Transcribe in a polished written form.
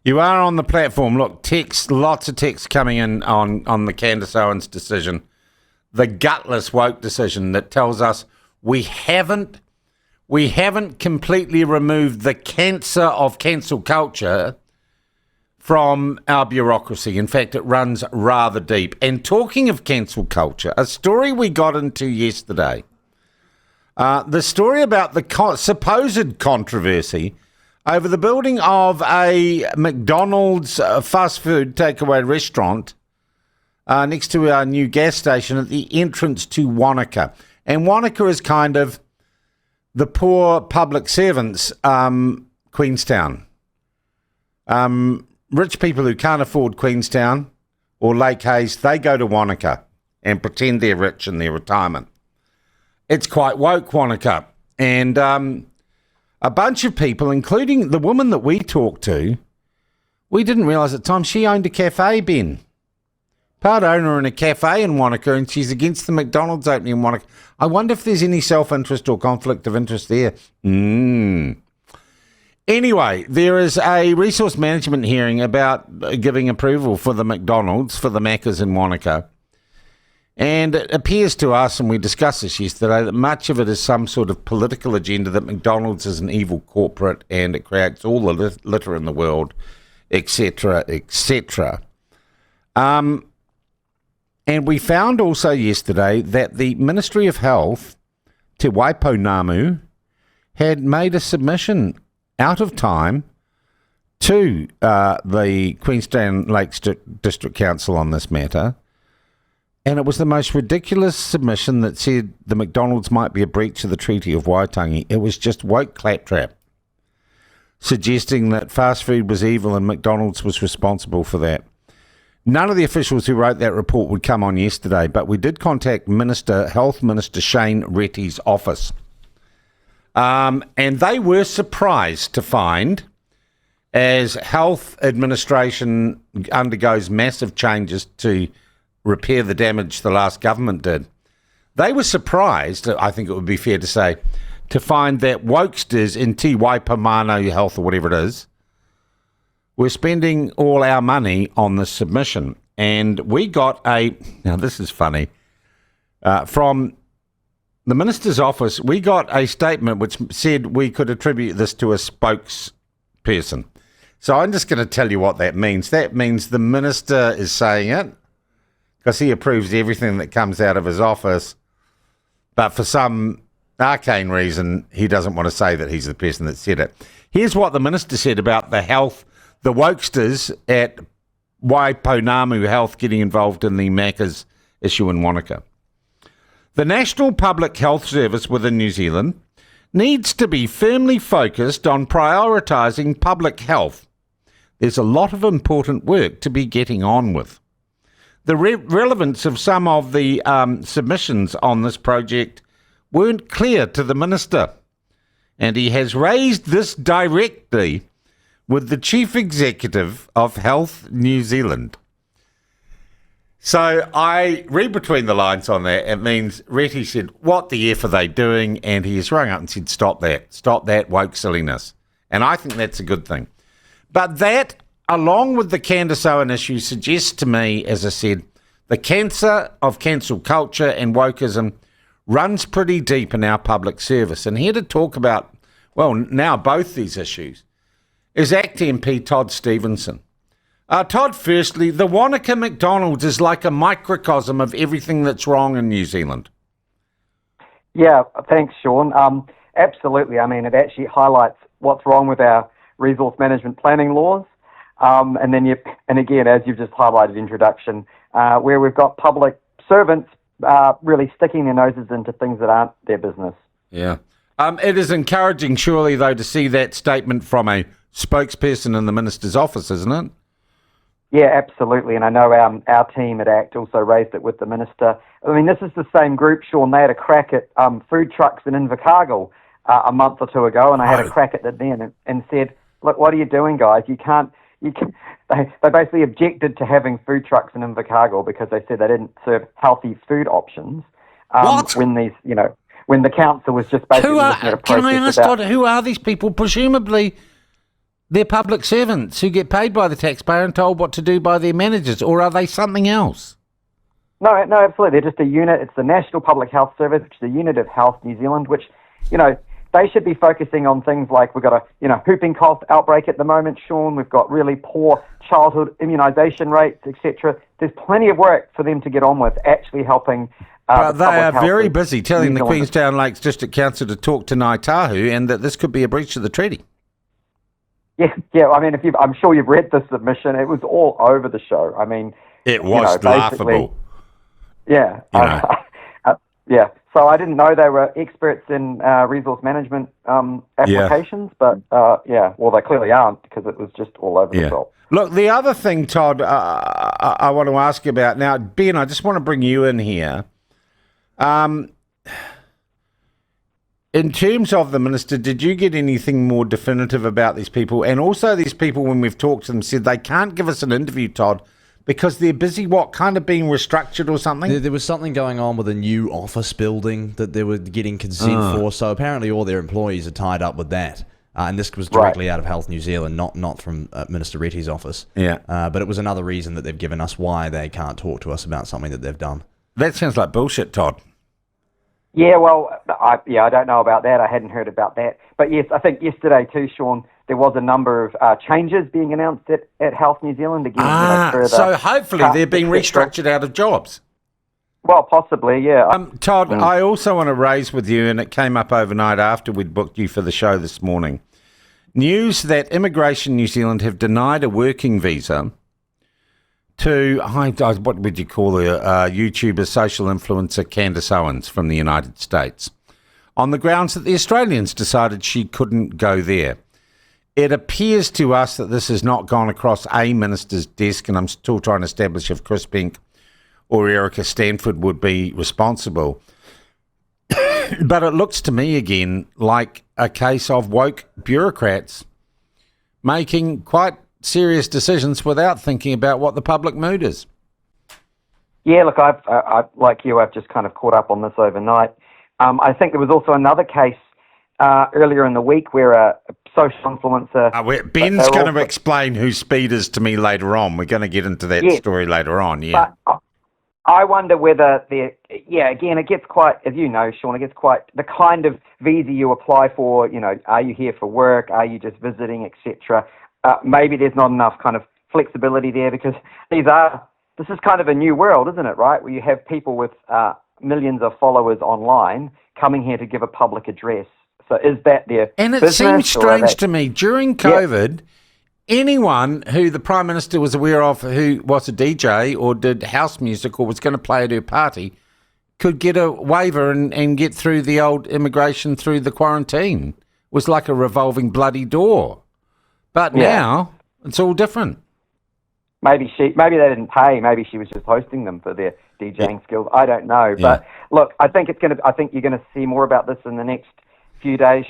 You are on the platform. Look, lots of texts coming in on the Candace Owens decision, the gutless woke decision that tells us we haven't completely removed the cancer of cancel culture from our bureaucracy. In fact, it runs rather deep. And talking of cancel culture, a story we got into yesterday, the story about the supposed controversy over the building of a McDonald's fast food takeaway restaurant next to our new gas station at the entrance to Wanaka. And Wanaka is kind of the poor public servants, Queenstown. Rich people who can't afford Queenstown or Lake Hayes, they go to Wanaka and pretend they're rich in their retirement. It's quite woke, Wanaka. And a bunch of people, including the woman that we talked to, we didn't realise at the time she owned a cafe, Ben. Part owner in a cafe in Wanaka, and she's against the McDonald's opening in Wanaka. I wonder if there's any self-interest or conflict of interest there. Anyway, there is a resource management hearing about giving approval for the McDonald's, for the Maccas in Wanaka. And it appears to us, and we discussed this yesterday, that much of it is some sort of political agenda, that McDonald's is an evil corporate and it creates all the litter in the world, etc., etc. And we found also yesterday that the Ministry of Health, Te Waipounamu, had made a submission out of time to the Queenstown Lakes District Council on this matter. And it was the most ridiculous submission that said the McDonald's might be a breach of the Treaty of Waitangi. It was just woke claptrap, suggesting that fast food was evil and McDonald's was responsible for that. None of the officials who wrote that report would come on yesterday, but we did contact Health Minister Shane Retty's office. And they were surprised to find, as health administration undergoes massive changes to repair the damage the last government did, they were surprised, I think it would be fair to say, to find that wokesters in Te Waipounamu Health, or whatever it is, were spending all our money on this submission. And we got now this is funny, from the Minister's office, we got a statement which said we could attribute this to a spokesperson. So I'm just going to tell you what that means. That means the Minister is saying it, because he approves everything that comes out of his office, but for some arcane reason, he doesn't want to say that he's the person that said it. Here's what the Minister said about the wokesters at Waipounamu Health getting involved in the Macca's issue in Wanaka. The National Public Health Service within New Zealand needs to be firmly focused on prioritising public health. There's a lot of important work to be getting on with. The relevance of some of the submissions on this project weren't clear to the Minister, and he has raised this directly with the Chief Executive of Health New Zealand. So I read between the lines on that. It means Retty said, what the F are they doing? And he has rung up and said, stop that woke silliness. And I think that's a good thing. But that, along with the Candace Owens issue, suggests to me, as I said, the cancer of cancel culture and wokeism runs pretty deep in our public service. And here to talk about, well, now both these issues, is ACT MP Todd Stephenson. Todd, firstly, the Wanaka McDonald's is like a microcosm of everything that's wrong in New Zealand. Yeah, thanks, Sean. Absolutely. I mean, it actually highlights what's wrong with our resource management planning laws. And again, as you've just highlighted in introduction, where we've got public servants really sticking their noses into things that aren't their business. Yeah. It is encouraging, surely, though, to see that statement from a spokesperson in the Minister's office, isn't it? Yeah, absolutely. And I know our team at ACT also raised it with the Minister. I mean, this is the same group, Sean. They had a crack at food trucks in Invercargill a month or two ago, and I had a crack at it then and said, look, what are you doing, guys? They basically objected to having food trucks in Invercargill because they said they didn't serve healthy food options. When the council was just basically looking at a process. Can I ask, Todd, who are these people? Presumably They're public servants who get paid by the taxpayer and told what to do by their managers, or are they something else? No, absolutely. They're just a unit. It's the National Public Health Service, which is a unit of Health New Zealand, which, they should be focusing on things like we've got a, whooping cough outbreak at the moment, Sean. We've got really poor childhood immunisation rates, etc. There's plenty of work for them to get on with, actually helping. But they are very busy telling the Queenstown Lakes District Council to talk to Ngāi Tahu and that this could be a breach of the treaty. Yeah. I mean, I'm sure you've read the submission. It was all over the show. I mean, it was laughable. Yeah. Yeah. So I didn't know they were experts in resource management applications, but well, they clearly aren't because it was just all over the shop. Look, the other thing, Todd, I want to ask you about now, Ben, I just want to bring you in here. In terms of the minister, did you get anything more definitive about these people? And also these people, when we've talked to them, said they can't give us an interview, Todd, because they're busy, kind of being restructured or something? There was something going on with a new office building that they were getting consent for, so apparently all their employees are tied up with that. And this was directly out of Health New Zealand, not from Minister Retty's office. Yeah. But it was another reason that they've given us why they can't talk to us about something that they've done. That sounds like bullshit, Todd. Yeah, well, I don't know about that. I hadn't heard about that. But yes, I think yesterday too, Sean, there was a number of changes being announced at Health New Zealand. Again, so hopefully they're being restructured out of jobs. Well, possibly, yeah. Todd, I also want to raise with you, and it came up overnight after we'd booked you for the show this morning, news that Immigration New Zealand have denied a working visa to, what would you call her, YouTuber, social influencer Candace Owens from the United States, on the grounds that the Australians decided she couldn't go there. It appears to us that this has not gone across a minister's desk, and I'm still trying to establish if Chris Pink or Erica Stanford would be responsible. But it looks to me again like a case of woke bureaucrats making quite serious decisions without thinking about what the public mood is. Yeah, look, I've like you, I've just kind of caught up on this overnight. I think there was also another case earlier in the week where a social influencer... Ben's going to explain who Speed is to me later on. We're going to get into that story later on, But I wonder whether again, it gets quite, as you know, Sean, it gets quite the kind of visa you apply for, are you here for work, are you just visiting, etc. Maybe there's not enough kind of flexibility there because this is kind of a new world, isn't it, right? Where you have people with millions of followers online coming here to give a public address. So is that their And it business, seems strange to me, during COVID, anyone who the Prime Minister was aware of who was a DJ or did house music or was going to play at her party could get a waiver and get through the old immigration through the quarantine. It was like a revolving bloody door. But now it's all different. Maybe they didn't pay. Maybe she was just hosting them for their DJing skills. I don't know. Yeah. But look, I think you're going to see more about this in the next few days,